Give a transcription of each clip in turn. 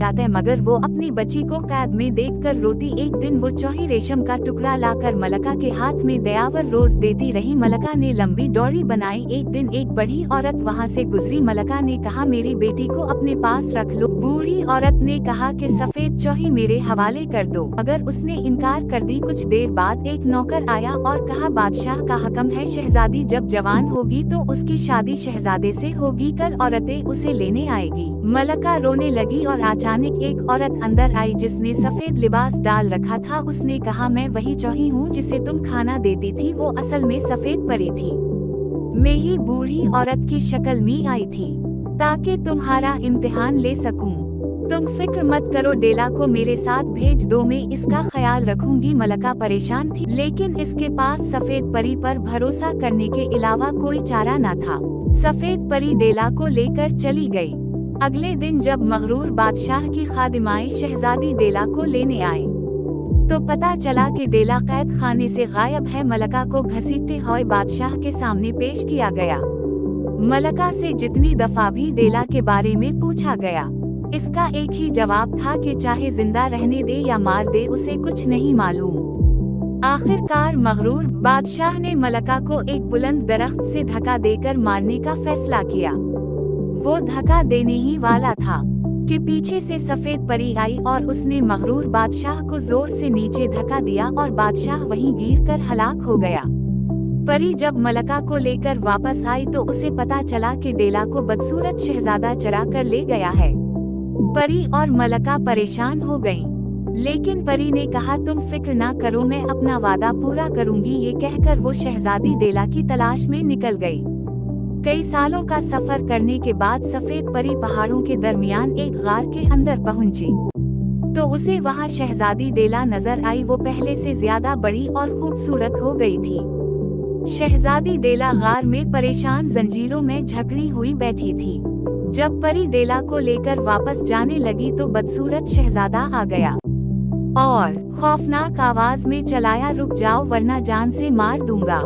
बचाते, मगर वो अपनी बच्ची को कैद में देखकर रोती। एक दिन वो चौही रेशम का टुकड़ा लाकर मलका के हाथ में दयावर रोज देती रही। मलका ने लंबी डोरी बनाई। एक दिन एक बड़ी औरत वहाँ से गुजरी। मलका ने कहा, मेरी बेटी को अपने पास रख लो। बूढ़ी औरत ने कहा कि सफेद चौही मेरे हवाले कर दो, मगर उसने इनकार कर दी। कुछ देर बाद एक नौकर आया और कहा, बादशाह का हुक्म है, शहजादी जब जवान होगी तो उसकी शादी शहजादे से होगी। कल औरतें उसे लेने आएगी। मलका रोने लगी और अचानक एक औरत अंदर आई जिसने सफेद लिबास डाल रखा था। उसने कहा, मैं वही चौही हूँ जिसे तुम खाना देती थी। वो असल में सफेद परी थी। मैं ही बूढ़ी औरत की शक्ल में आई थी ताकि तुम्हारा इम्तिहान ले सकूं। तुम फिक्र मत करो, डेला को मेरे साथ भेज दो, मैं इसका ख्याल रखूंगी। मलका परेशान थी, लेकिन इसके पास सफेद परी पर भरोसा करने के अलावा कोई चारा न था। सफेद परी डेला को लेकर चली गई। अगले दिन जब मगरूर बादशाह की खादिमाएं शहजादी डेला को लेने आए तो पता चला कि डेला कैद खाने से गायब है। मलका को घसीटते हुए बादशाह के सामने पेश किया गया। मलका से जितनी दफा भी डेला के बारे में पूछा गया, इसका एक ही जवाब था कि चाहे जिंदा रहने दे या मार दे, उसे कुछ नहीं मालूम। आखिरकार मगरूर बादशाह ने मलका को एक बुलंद दरख्त से धक्का देकर मारने का फैसला किया। वो धक्का देने ही वाला था कि पीछे से सफेद परी आई और उसने मगरूर बादशाह को जोर से नीचे धक्का दिया और बादशाह वहीं गिरकर हलाक हो गया। परी जब मलका को लेकर वापस आई तो उसे पता चला कि डेला को बदसूरत शहजादा चरा कर ले गया है। परी और मलका परेशान हो गईं। लेकिन परी ने कहा, तुम फिक्र ना करो, मैं अपना वादा पूरा करूंगी। ये कहकर वो शहजादी डेला की तलाश में निकल गई। कई सालों का सफर करने के बाद सफेद परी पहाड़ों के दरमियान एक गार के अंदर पहुंची तो उसे वहां शहजादी डेला नजर आई। वो पहले से ज्यादा बड़ी और खूबसूरत हो गई थी। शहजादी डेला गार में परेशान जंजीरों में जकड़ी हुई बैठी थी। जब परी डेला को लेकर वापस जाने लगी तो बदसूरत शहजादा आ गया और खौफनाक आवाज में चलाया, रुक जाओ वरना जान से मार दूंगा।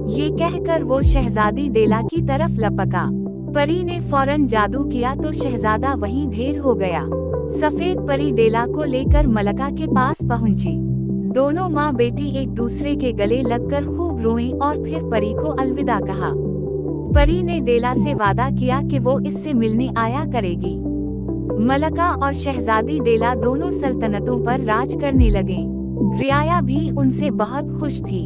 ये कहकर वो शहजादी डेला की तरफ लपका। परी ने फौरन जादू किया तो शहजादा वहीं ढेर हो गया। सफेद परी डेला को लेकर मलका के पास पहुंची। दोनों माँ बेटी एक दूसरे के गले लगकर खूब रोईं और फिर परी को अलविदा कहा। परी ने डेला से वादा किया कि वो इससे मिलने आया करेगी। मलका और शहजादी डेला दोनों सल्तनतों पर राज करने लगे। रियाया भी उनसे बहुत खुश थी।